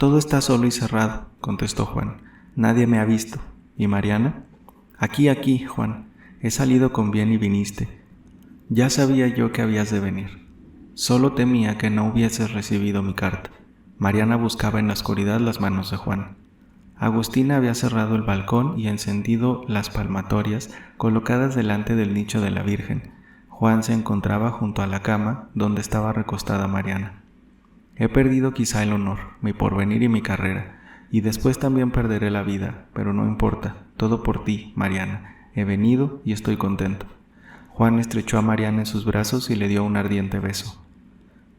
Todo está solo y cerrado, contestó Juan. Nadie me ha visto. ¿Y Mariana? Aquí, Juan. He salido con bien y viniste. Ya sabía yo que habías de venir. Solo temía que no hubieses recibido mi carta. Mariana buscaba en la oscuridad las manos de Juan. Agustina había cerrado el balcón y encendido las palmatorias colocadas delante del nicho de la Virgen. Juan se encontraba junto a la cama donde estaba recostada Mariana. He perdido quizá el honor, mi porvenir y mi carrera, y después también perderé la vida, pero no importa, todo por ti, Mariana. He venido y estoy contento. Juan estrechó a Mariana en sus brazos y le dio un ardiente beso.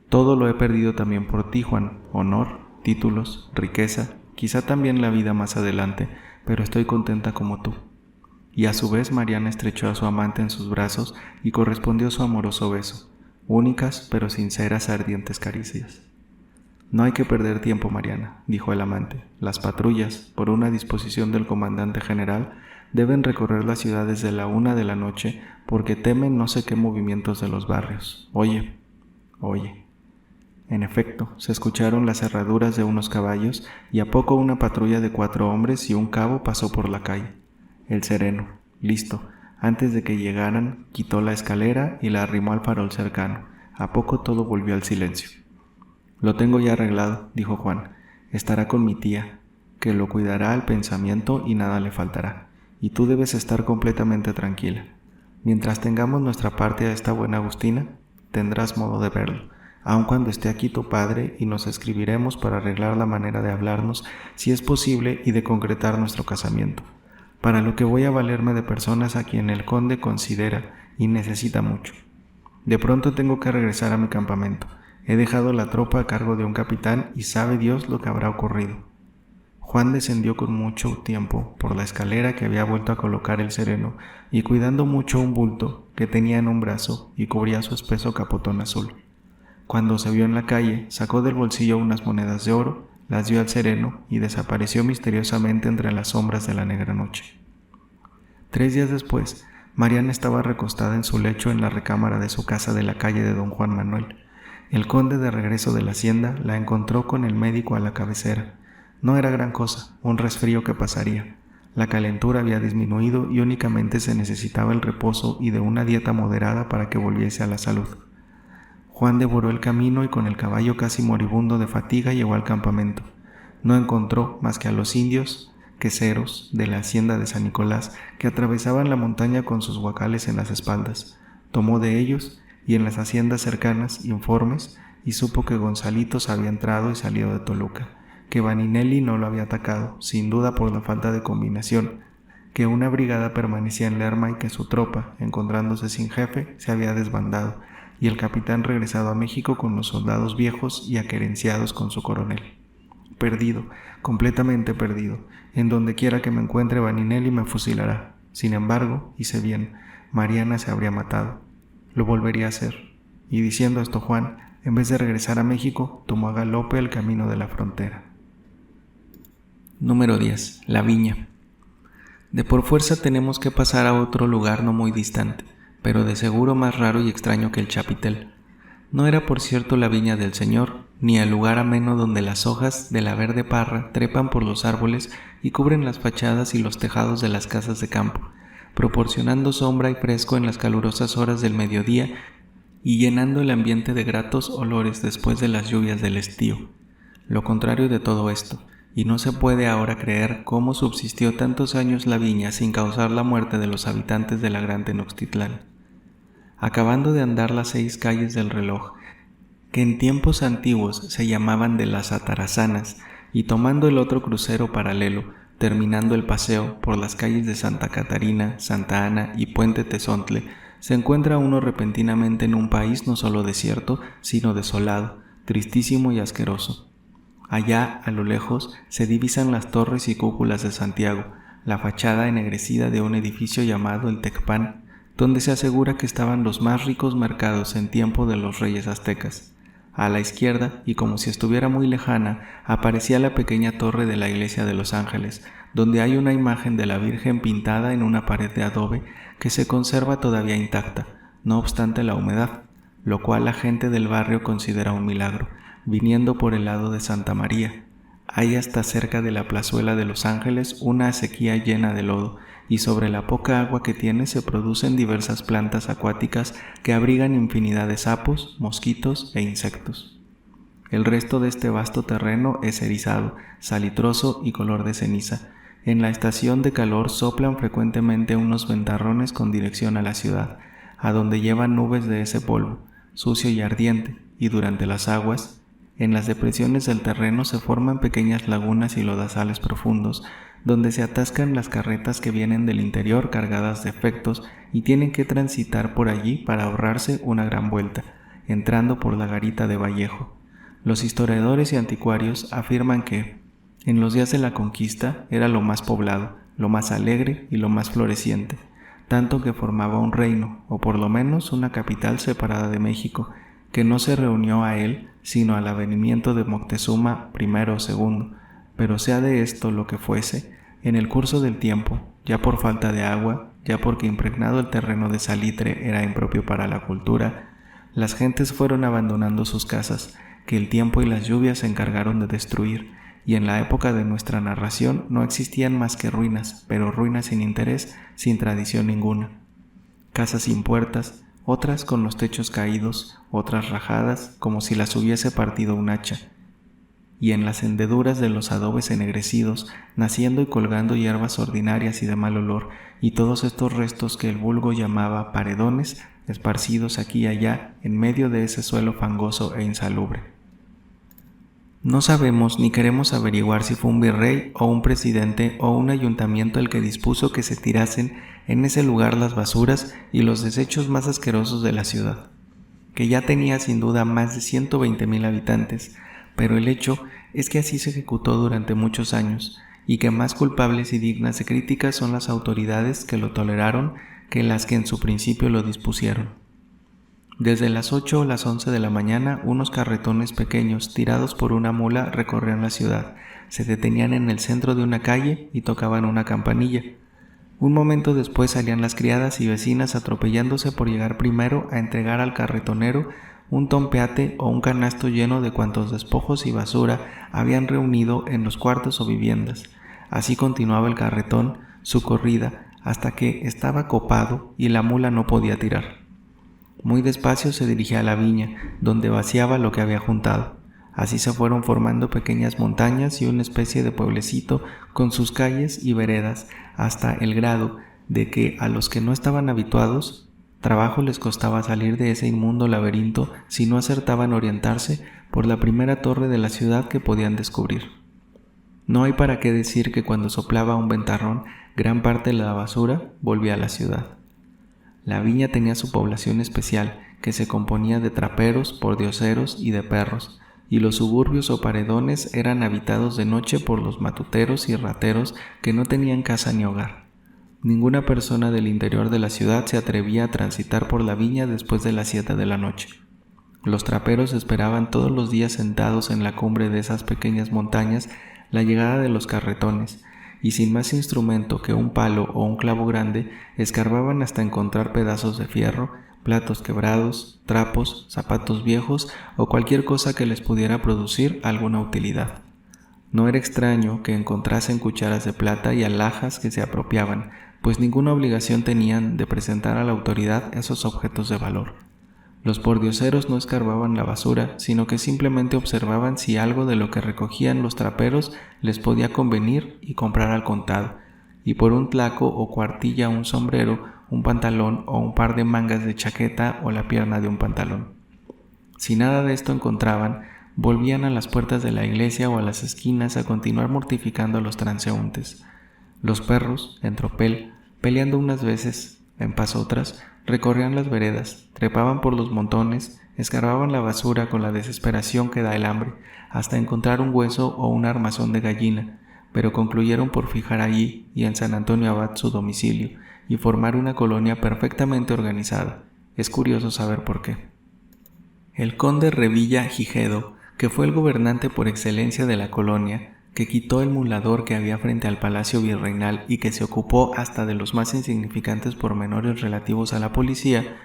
Todo lo he perdido también por ti, Juan, honor, títulos, riqueza, quizá también la vida más adelante, pero estoy contenta como tú. Y a su vez Mariana estrechó a su amante en sus brazos y correspondió su amoroso beso, únicas pero sinceras ardientes caricias. No hay que perder tiempo, Mariana, dijo el amante. Las patrullas, por una disposición del comandante general, deben recorrer la ciudad desde la 1 de la noche porque temen no sé qué movimientos de los barrios. Oye. En efecto, se escucharon las herraduras de unos caballos y a poco una patrulla de 4 hombres y un cabo pasó por la calle. El sereno, listo, antes de que llegaran, quitó la escalera y la arrimó al farol cercano. A poco todo volvió al silencio. Lo tengo ya arreglado, dijo Juan. Estará con mi tía, que lo cuidará al pensamiento y nada le faltará. Y tú debes estar completamente tranquila. Mientras tengamos nuestra parte a esta buena Agustina, tendrás modo de verlo, aun cuando esté aquí tu padre, y nos escribiremos para arreglar la manera de hablarnos, si es posible, y de concretar nuestro casamiento, para lo que voy a valerme de personas a quien el conde considera y necesita mucho. De pronto tengo que regresar a mi campamento. He dejado la tropa a cargo de un capitán y sabe Dios lo que habrá ocurrido. Juan descendió con mucho tiempo por la escalera que había vuelto a colocar el sereno y cuidando mucho un bulto que tenía en un brazo y cubría su espeso capotón azul. Cuando se vio en la calle, sacó del bolsillo unas monedas de oro, las dio al sereno y desapareció misteriosamente entre las sombras de la negra noche. 3 días después, Mariana estaba recostada en su lecho en la recámara de su casa de la calle de don Juan Manuel. El conde, de regreso de la hacienda, la encontró con el médico a la cabecera. No era gran cosa, un resfrío que pasaría. La calentura había disminuido y únicamente se necesitaba el reposo y de una dieta moderada para que volviese a la salud. Juan devoró el camino y con el caballo casi moribundo de fatiga llegó al campamento. No encontró más que a los indios queseros de la hacienda de San Nicolás que atravesaban la montaña con sus guacales en las espaldas. Tomó de ellos y en las haciendas cercanas informes y supo que Gonzalitos había entrado y salido de Toluca, que Vaninelli no lo había atacado, sin duda por la falta de combinación, que una brigada permanecía en Lerma y que su tropa, encontrándose sin jefe, se había desbandado, y el capitán regresado a México con los soldados viejos y aquerenciados con su coronel. Perdido, completamente perdido. En donde quiera que me encuentre Vaninelli me fusilará. Sin embargo, hice bien, Mariana se habría matado. Lo volvería a hacer. Y diciendo esto Juan, en vez de regresar a México, tomó a galope el camino de la frontera. Número 10. La viña. De por fuerza tenemos que pasar a otro lugar no muy distante, pero de seguro más raro y extraño que el Chapitel. No era por cierto la viña del Señor, ni el lugar ameno donde las hojas de la verde parra trepan por los árboles y cubren las fachadas y los tejados de las casas de campo, proporcionando sombra y fresco en las calurosas horas del mediodía y llenando el ambiente de gratos olores después de las lluvias del estío. Lo contrario de todo esto, y no se puede ahora creer cómo subsistió tantos años la viña sin causar la muerte de los habitantes de la gran Tenochtitlán. Acabando de andar las 6 calles del reloj, que en tiempos antiguos se llamaban de las Atarazanas, y tomando el otro crucero paralelo, terminando el paseo por las calles de Santa Catarina, Santa Ana y Puente Tezontle, se encuentra uno repentinamente en un país no solo desierto, sino desolado, tristísimo y asqueroso. Allá, a lo lejos, se divisan las torres y cúpulas de Santiago, la fachada ennegrecida de un edificio llamado el Tecpan, donde se asegura que estaban los más ricos mercados en tiempo de los reyes aztecas. A la izquierda, y como si estuviera muy lejana, aparecía la pequeña torre de la iglesia de Los Ángeles, donde hay una imagen de la Virgen pintada en una pared de adobe que se conserva todavía intacta, no obstante la humedad, lo cual la gente del barrio considera un milagro, viniendo por el lado de Santa María. hay hasta cerca de la plazuela de Los Ángeles una acequia llena de lodo, y sobre la poca agua que tiene se producen diversas plantas acuáticas que abrigan infinidad de sapos, mosquitos e insectos. El resto de este vasto terreno es erizado, salitroso y color de ceniza. En la estación de calor soplan frecuentemente unos ventarrones con dirección a la ciudad, a donde llevan nubes de ese polvo, sucio y ardiente, y durante las aguas, en las depresiones del terreno se forman pequeñas lagunas y lodazales profundos, donde se atascan las carretas que vienen del interior cargadas de efectos y tienen que transitar por allí para ahorrarse una gran vuelta, entrando por la garita de Vallejo. Los historiadores y anticuarios afirman que, en los días de la conquista, era lo más poblado, lo más alegre y lo más floreciente, tanto que formaba un reino, o por lo menos una capital separada de México, que no se reunió a él sino al avenimiento de Moctezuma I o II, pero sea de esto lo que fuese, en el curso del tiempo, ya por falta de agua, ya porque impregnado el terreno de salitre era impropio para la cultura, las gentes fueron abandonando sus casas, que el tiempo y las lluvias se encargaron de destruir, y en la época de nuestra narración no existían más que ruinas, pero ruinas sin interés, sin tradición ninguna. Casas sin puertas, otras con los techos caídos, otras rajadas, como si las hubiese partido un hacha, y en las hendeduras de los adobes ennegrecidos, naciendo y colgando hierbas ordinarias y de mal olor, y todos estos restos que el vulgo llamaba paredones, esparcidos aquí y allá en medio de ese suelo fangoso e insalubre. No sabemos ni queremos averiguar si fue un virrey o un presidente o un ayuntamiento el que dispuso que se tirasen en ese lugar las basuras y los desechos más asquerosos de la ciudad, que ya tenía sin duda más de 120,000 habitantes, pero el hecho es que así se ejecutó durante muchos años y que más culpables y dignas de crítica son las autoridades que lo toleraron que las que en su principio lo dispusieron. Desde las 8 o las 11 de la mañana, unos carretones pequeños tirados por una mula recorrían la ciudad, se detenían en el centro de una calle y tocaban una campanilla. Un momento después salían las criadas y vecinas atropellándose por llegar primero a entregar al carretonero un tompeate o un canasto lleno de cuantos despojos y basura habían reunido en los cuartos o viviendas. Así continuaba el carretón su corrida hasta que estaba copado y la mula no podía tirar. Muy despacio se dirigía a la viña, donde vaciaba lo que había juntado. Así se fueron formando pequeñas montañas y una especie de pueblecito con sus calles y veredas, hasta el grado de que a los que no estaban habituados, trabajo les costaba salir de ese inmundo laberinto si no acertaban orientarse por la primera torre de la ciudad que podían descubrir. No hay para qué decir que cuando soplaba un ventarrón, gran parte de la basura volvía a la ciudad. La viña tenía su población especial, que se componía de traperos, pordioseros y de perros, y los suburbios o paredones eran habitados de noche por los matuteros y rateros que no tenían casa ni hogar. Ninguna persona del interior de la ciudad se atrevía a transitar por la viña después de las 7 de la noche. Los traperos esperaban todos los días sentados en la cumbre de esas pequeñas montañas la llegada de los carretones, y sin más instrumento que un palo o un clavo grande, escarbaban hasta encontrar pedazos de fierro, platos quebrados, trapos, zapatos viejos o cualquier cosa que les pudiera producir alguna utilidad. No era extraño que encontrasen cucharas de plata y alhajas que se apropiaban, pues ninguna obligación tenían de presentar a la autoridad esos objetos de valor. Los pordioseros no escarbaban la basura, sino que simplemente observaban si algo de lo que recogían los traperos les podía convenir y comprar al contado, y por un tlaco o cuartilla un sombrero, un pantalón o un par de mangas de chaqueta o la pierna de un pantalón. Si nada de esto encontraban, volvían a las puertas de la iglesia o a las esquinas a continuar mortificando a los transeúntes. Los perros, en tropel, peleando unas veces, en paz otras, recorrían las veredas, trepaban por los montones, escarbaban la basura con la desesperación que da el hambre, hasta encontrar un hueso o un armazón de gallina, pero concluyeron por fijar allí y en San Antonio Abad su domicilio y formar una colonia perfectamente organizada. Es curioso saber por qué. El conde Revilla Gijedo, que fue el gobernante por excelencia de la colonia, que quitó el mulador que había frente al palacio virreinal y que se ocupó hasta de los más insignificantes pormenores relativos a la policía,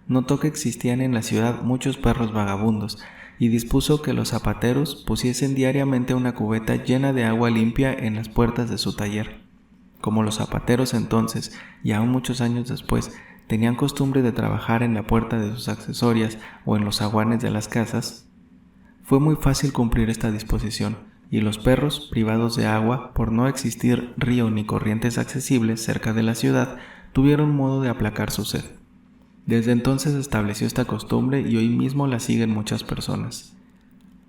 notó que existían en la ciudad muchos perros vagabundos y dispuso que los zapateros pusiesen diariamente una cubeta llena de agua limpia en las puertas de su taller. Como los zapateros entonces, y aún muchos años después, tenían costumbre de trabajar en la puerta de sus accesorias o en los zaguanes de las casas, fue muy fácil cumplir esta disposición, y los perros, privados de agua por no existir río ni corrientes accesibles cerca de la ciudad, tuvieron modo de aplacar su sed. Desde entonces estableció esta costumbre y hoy mismo la siguen muchas personas.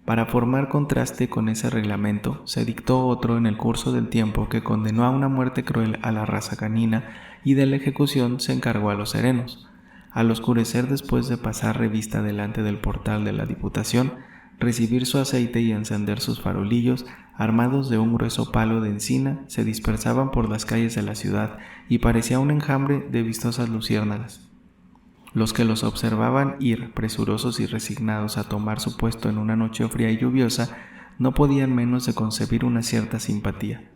Para formar contraste con ese reglamento, se dictó otro en el curso del tiempo que condenó a una muerte cruel a la raza canina y de la ejecución se encargó a los serenos. Al oscurecer, después de pasar revista delante del portal de la Diputación, recibir su aceite y encender sus farolillos, armados de un grueso palo de encina, se dispersaban por las calles de la ciudad y parecía un enjambre de vistosas luciérnagas. Los que los observaban ir, presurosos y resignados a tomar su puesto en una noche fría y lluviosa, no podían menos de concebir una cierta simpatía.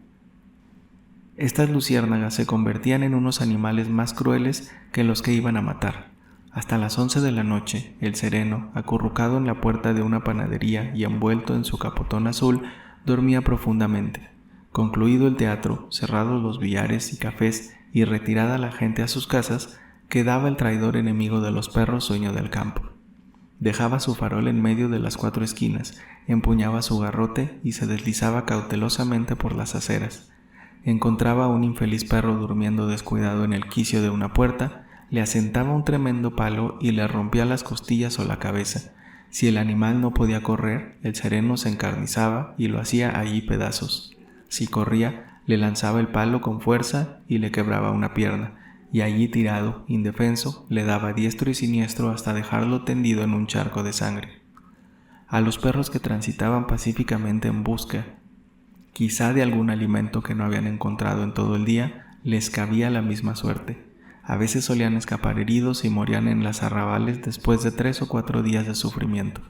Estas luciérnagas se convertían en unos animales más crueles que los que iban a matar. Hasta las 11 de la noche, el sereno, acurrucado en la puerta de una panadería y envuelto en su capotón azul, dormía profundamente. Concluido el teatro, cerrados los billares y cafés y retirada la gente a sus casas, quedaba el traidor enemigo de los perros sueño del campo. Dejaba su farol en medio de las 4 esquinas, empuñaba su garrote y se deslizaba cautelosamente por las aceras. Encontraba a un infeliz perro durmiendo descuidado en el quicio de una puerta, le asentaba un tremendo palo y le rompía las costillas o la cabeza. Si el animal no podía correr, el sereno se encarnizaba y lo hacía allí pedazos. Si corría, le lanzaba el palo con fuerza y le quebraba una pierna, y allí tirado, indefenso, le daba diestro y siniestro hasta dejarlo tendido en un charco de sangre. A los perros que transitaban pacíficamente en busca, quizá de algún alimento que no habían encontrado en todo el día, les cabía la misma suerte. A veces solían escapar heridos y morían en las arrabales después de 3 o 4 días de sufrimiento.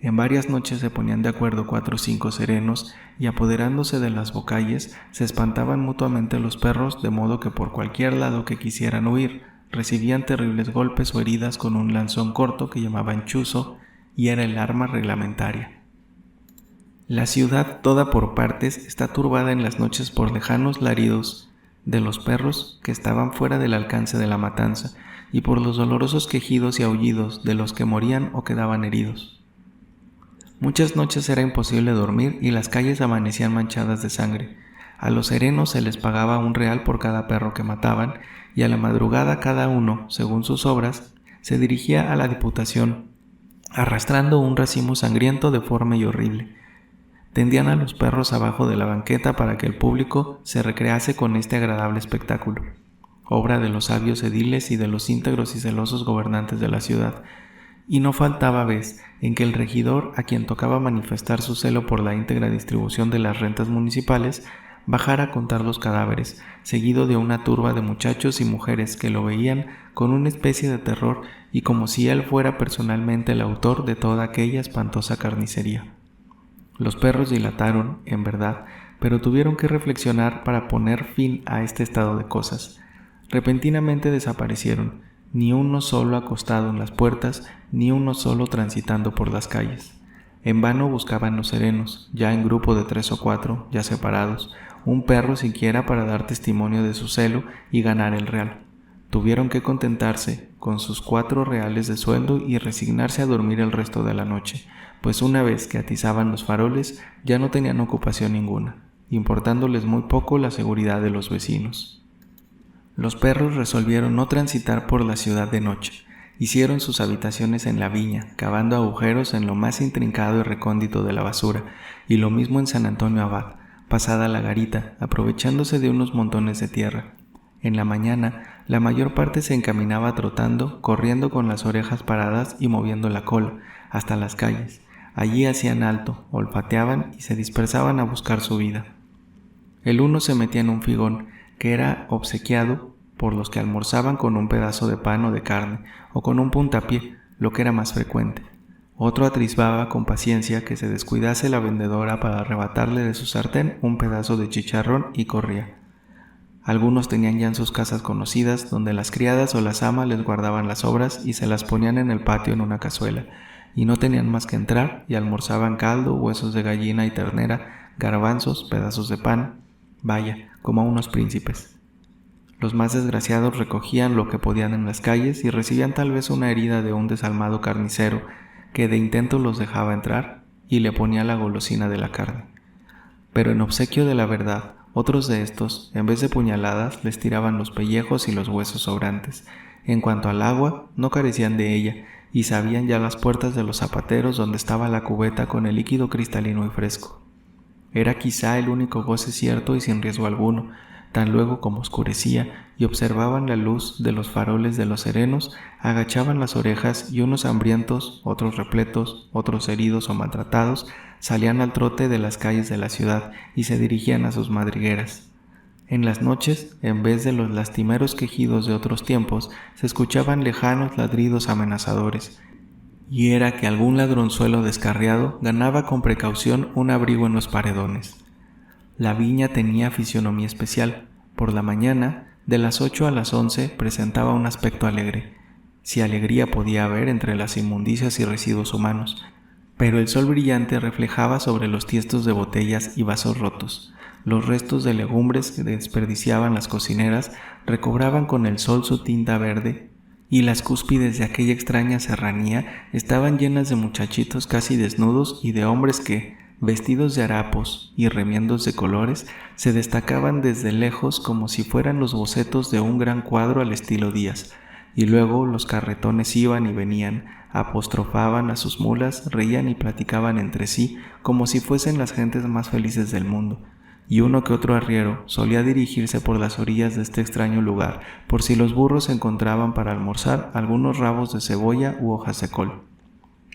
En varias noches se ponían de acuerdo 4 o 5 serenos y apoderándose de las bocalles se espantaban mutuamente los perros, de modo que por cualquier lado que quisieran huir recibían terribles golpes o heridas con un lanzón corto que llamaban chuzo y era el arma reglamentaria. La ciudad toda por partes está turbada en las noches por lejanos laridos de los perros que estaban fuera del alcance de la matanza y por los dolorosos quejidos y aullidos de los que morían o quedaban heridos. Muchas noches era imposible dormir y las calles amanecían manchadas de sangre. A los serenos se les pagaba $1 por cada perro que mataban y a la madrugada cada uno, según sus obras, se dirigía a la Diputación, arrastrando un racimo sangriento, deforme y horrible. Tendían a los perros abajo de la banqueta para que el público se recrease con este agradable espectáculo, obra de los sabios ediles y de los íntegros y celosos gobernantes de la ciudad. Y no faltaba vez en que el regidor, a quien tocaba manifestar su celo por la íntegra distribución de las rentas municipales, bajara a contar los cadáveres, seguido de una turba de muchachos y mujeres que lo veían con una especie de terror y como si él fuera personalmente el autor de toda aquella espantosa carnicería. Los perros dilataron, en verdad, pero tuvieron que reflexionar para poner fin a este estado de cosas. Repentinamente desaparecieron, ni uno solo acostado en las puertas, ni uno solo transitando por las calles. En vano buscaban los serenos, ya en grupo de 3 o 4, ya separados, un perro siquiera para dar testimonio de su celo y ganar el real. Tuvieron que contentarse con sus 4 reales de sueldo y resignarse a dormir el resto de la noche, pues una vez que atizaban los faroles ya no tenían ocupación ninguna, importándoles muy poco la seguridad de los vecinos. Los perros resolvieron no transitar por la ciudad de noche. Hicieron sus habitaciones en la viña, cavando agujeros en lo más intrincado y recóndito de la basura, y lo mismo en San Antonio Abad, pasada la garita, aprovechándose de unos montones de tierra. En la mañana, la mayor parte se encaminaba trotando, corriendo con las orejas paradas y moviendo la cola, hasta las calles. Allí hacían alto, olfateaban y se dispersaban a buscar su vida. El uno se metía en un figón, que era obsequiado por los que almorzaban con un pedazo de pan o de carne, o con un puntapié, lo que era más frecuente. Otro atrisbaba con paciencia que se descuidase la vendedora para arrebatarle de su sartén un pedazo de chicharrón y corría. Algunos tenían ya en sus casas conocidas, donde las criadas o las amas les guardaban las sobras y se las ponían en el patio en una cazuela, y no tenían más que entrar y almorzaban caldo, huesos de gallina y ternera, garbanzos, pedazos de pan, vaya, como unos príncipes. Los más desgraciados recogían lo que podían en las calles y recibían tal vez una herida de un desalmado carnicero que de intento los dejaba entrar y le ponía la golosina de la carne. Pero en obsequio de la verdad, otros de estos, en vez de puñaladas, les tiraban los pellejos y los huesos sobrantes. En cuanto al agua, no carecían de ella, y sabían ya las puertas de los zapateros donde estaba la cubeta con el líquido cristalino y fresco. Era quizá el único goce cierto y sin riesgo alguno. Tan luego como oscurecía y observaban la luz de los faroles de los serenos, agachaban las orejas y unos hambrientos, otros repletos, otros heridos o maltratados, salían al trote de las calles de la ciudad y se dirigían a sus madrigueras. En las noches, en vez de los lastimeros quejidos de otros tiempos, se escuchaban lejanos ladridos amenazadores, y era que algún ladronzuelo descarriado ganaba con precaución un abrigo en los paredones. La viña tenía fisonomía especial. Por la mañana, de las 8 a las 11, presentaba un aspecto alegre, si alegría podía haber entre las inmundicias y residuos humanos, pero el sol brillante reflejaba sobre los tiestos de botellas y vasos rotos. Los restos de legumbres que desperdiciaban las cocineras recobraban con el sol su tinta verde, y las cúspides de aquella extraña serranía estaban llenas de muchachitos casi desnudos y de hombres que, vestidos de harapos y remiendos de colores, se destacaban desde lejos como si fueran los bocetos de un gran cuadro al estilo Díaz, y luego los carretones iban y venían, apostrofaban a sus mulas, reían y platicaban entre sí como si fuesen las gentes más felices del mundo, y uno que otro arriero solía dirigirse por las orillas de este extraño lugar, por si los burros encontraban para almorzar algunos rabos de cebolla u hojas de col.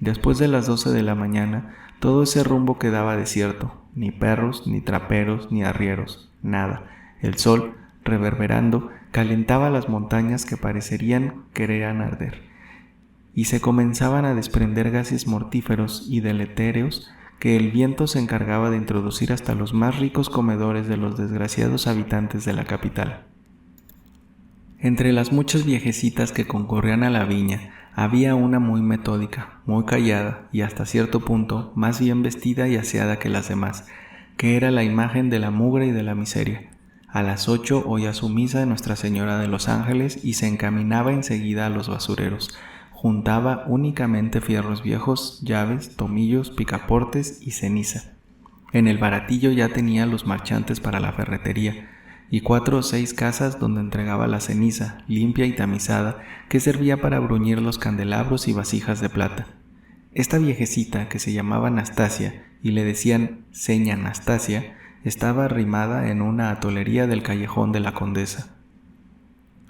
Después de las 12 de la mañana, todo ese rumbo quedaba desierto, ni perros, ni traperos, ni arrieros, nada. El sol, reverberando, calentaba las montañas que parecerían querer arder, y se comenzaban a desprender gases mortíferos y deletéreos que el viento se encargaba de introducir hasta los más ricos comedores de los desgraciados habitantes de la capital. Entre las muchas viejecitas que concurrían a la viña, había una muy metódica, muy callada y hasta cierto punto más bien vestida y aseada que las demás, que era la imagen de la mugre y de la miseria. A las 8 oía su misa de Nuestra Señora de los Ángeles y se encaminaba enseguida a los basureros. Juntaba únicamente fierros viejos, llaves, tomillos, picaportes y ceniza. En el baratillo ya tenía los marchantes para la ferretería, y 4 o 6 casas donde entregaba la ceniza, limpia y tamizada, que servía para bruñir los candelabros y vasijas de plata. Esta viejecita, que se llamaba Anastasia, y le decían Seña Anastasia, estaba arrimada en una atolería del callejón de la Condesa.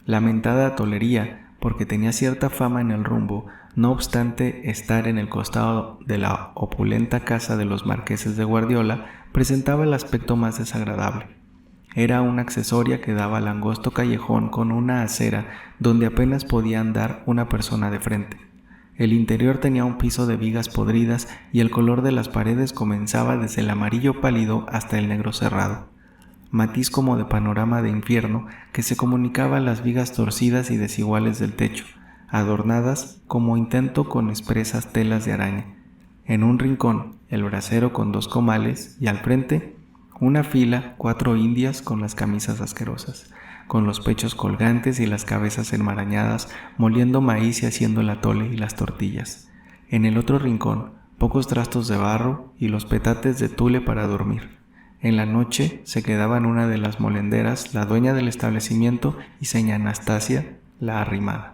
Lamentada atolería, porque tenía cierta fama en el rumbo, no obstante estar en el costado de la opulenta casa de los marqueses de Guardiola, presentaba el aspecto más desagradable. Era una accesoria que daba al angosto callejón con una acera donde apenas podía andar una persona de frente. El interior tenía un piso de vigas podridas y el color de las paredes comenzaba desde el amarillo pálido hasta el negro cerrado, matiz como de panorama de infierno que se comunicaba a las vigas torcidas y desiguales del techo, adornadas como intento con espesas telas de araña. En un rincón, el brasero con 2 comales y al frente, una fila, 4 indias con las camisas asquerosas, con los pechos colgantes y las cabezas enmarañadas, moliendo maíz y haciendo el atole y las tortillas. En el otro rincón, pocos trastos de barro y los petates de tule para dormir. En la noche se quedaba en una de las molenderas la dueña del establecimiento y Seña Anastasia, la arrimada.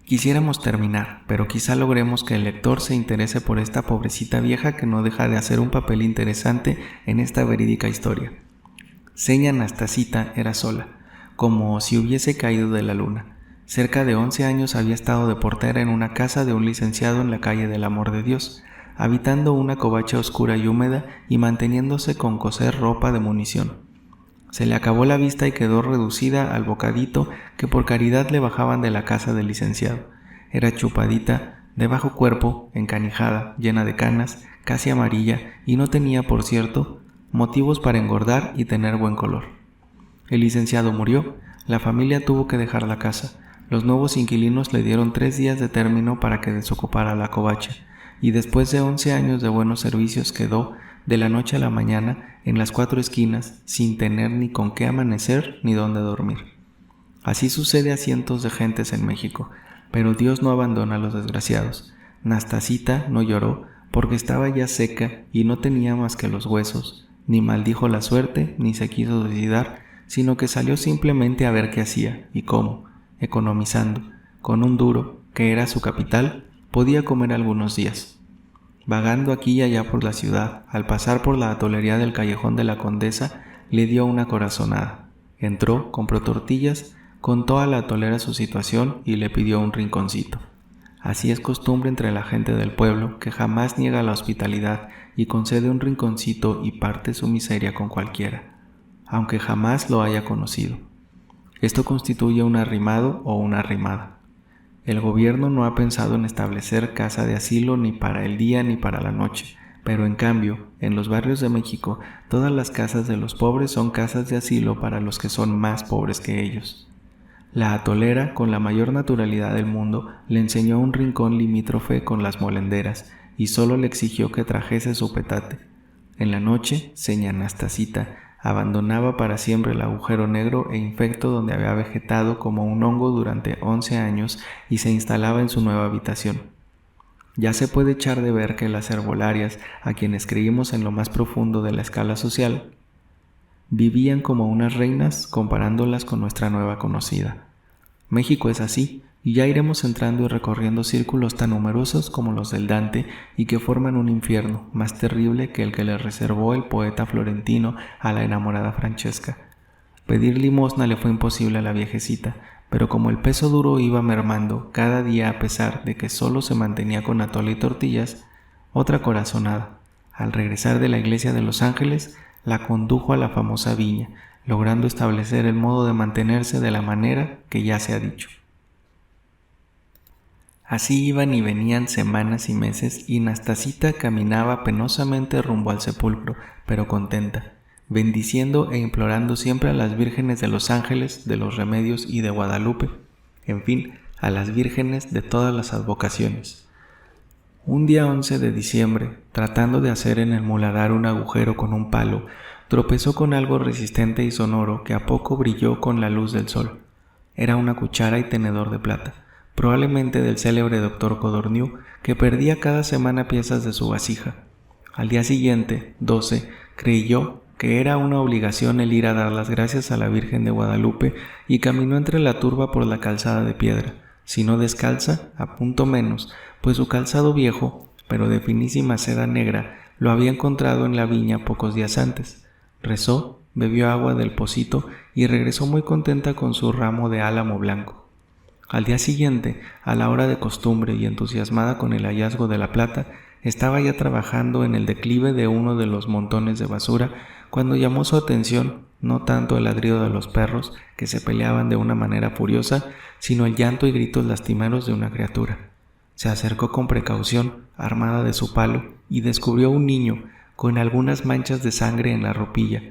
Quisiéramos terminar, pero quizá logremos que el lector se interese por esta pobrecita vieja que no deja de hacer un papel interesante en esta verídica historia. Seña Anastasita era sola, como si hubiese caído de la luna. Cerca de 11 años había estado de portera en una casa de un licenciado en la calle del Amor de Dios, habitando una covacha oscura y húmeda y manteniéndose con coser ropa de munición. Se le acabó la vista y quedó reducida al bocadito que por caridad le bajaban de la casa del licenciado. Era chupadita, de bajo cuerpo, encanijada, llena de canas, casi amarilla, y no tenía, por cierto, motivos para engordar y tener buen color. El licenciado murió, la familia tuvo que dejar la casa, Los nuevos inquilinos le dieron 3 días de término para que desocupara la covacha, y después de 11 años de buenos servicios quedó, de la noche a la mañana, en las 4 esquinas, sin tener ni con qué amanecer ni dónde dormir. Así sucede a cientos de gentes en México, pero Dios no abandona a los desgraciados. Nastasita no lloró porque estaba ya seca y no tenía más que los huesos, ni maldijo la suerte ni se quiso suicidar, sino que salió simplemente a ver qué hacía y cómo, economizando. Con un duro, que era su capital, podía comer algunos días. Vagando aquí y allá por la ciudad, al pasar por la atolería del Callejón de la Condesa, le dio una corazonada. Entró, compró tortillas, contó a la atolera su situación y le pidió un rinconcito. Así es costumbre entre la gente del pueblo, que jamás niega la hospitalidad y concede un rinconcito y parte su miseria con cualquiera, aunque jamás lo haya conocido. Esto constituye un arrimado o una arrimada. El gobierno no ha pensado en establecer casa de asilo ni para el día ni para la noche, pero en cambio, en los barrios de México, todas las casas de los pobres son casas de asilo para los que son más pobres que ellos. La atolera, con la mayor naturalidad del mundo, le enseñó un rincón limítrofe con las molenderas y solo le exigió que trajese su petate. En la noche, seña Nastasita, abandonaba para siempre el agujero negro e infecto donde había vegetado como un hongo durante 11 años y se instalaba en su nueva habitación. Ya se puede echar de ver que las herbolarias, a quienes creímos en lo más profundo de la escala social, vivían como unas reinas comparándolas con nuestra nueva conocida. México es así, y ya iremos entrando y recorriendo círculos tan numerosos como los del Dante y que forman un infierno más terrible que el que le reservó el poeta florentino a la enamorada Francesca. Pedir limosna le fue imposible a la viejecita, pero como el peso duro iba mermando cada día a pesar de que solo se mantenía con atole y tortillas, otra corazonada. Al regresar de la iglesia de Los Ángeles, la condujo a la famosa viña, logrando establecer el modo de mantenerse de la manera que ya se ha dicho. Así iban y venían semanas y meses y Nastasita caminaba penosamente rumbo al sepulcro, pero contenta, bendiciendo e implorando siempre a las vírgenes de Los Ángeles, de los Remedios y de Guadalupe, en fin, a las vírgenes de todas las advocaciones. Un día 11 de diciembre, tratando de hacer en el muladar un agujero con un palo, tropezó con algo resistente y sonoro que a poco brilló con la luz del sol. Era una cuchara y tenedor de plata, probablemente del célebre doctor Codorniu, que perdía cada semana piezas de su vasija. Al día siguiente, 12, creyó que era una obligación el ir a dar las gracias a la Virgen de Guadalupe y caminó entre la turba por la calzada de piedra, si no descalza, a punto menos, pues su calzado viejo, pero de finísima seda negra, lo había encontrado en la viña pocos días antes. Rezó, bebió agua del pocito y regresó muy contenta con su ramo de álamo blanco. Al día siguiente, a la hora de costumbre y entusiasmada con el hallazgo de la plata, estaba ya trabajando en el declive de uno de los montones de basura cuando llamó su atención no tanto el ladrido de los perros, que se peleaban de una manera furiosa, sino el llanto y gritos lastimeros de una criatura. Se acercó con precaución, armada de su palo, y descubrió un niño con algunas manchas de sangre en la ropilla,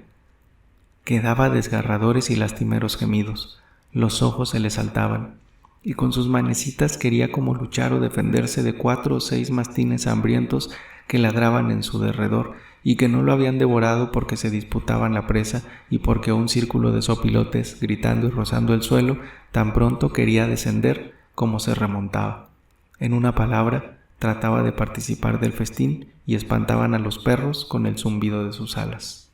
que daba desgarradores y lastimeros gemidos. Los ojos se le saltaban, y con sus manecitas quería como luchar o defenderse de 4 o 6 mastines hambrientos que ladraban en su derredor y que no lo habían devorado porque se disputaban la presa y porque un círculo de sopilotes, gritando y rozando el suelo, tan pronto quería descender como se remontaba. En una palabra, trataba de participar del festín y espantaban a los perros con el zumbido de sus alas.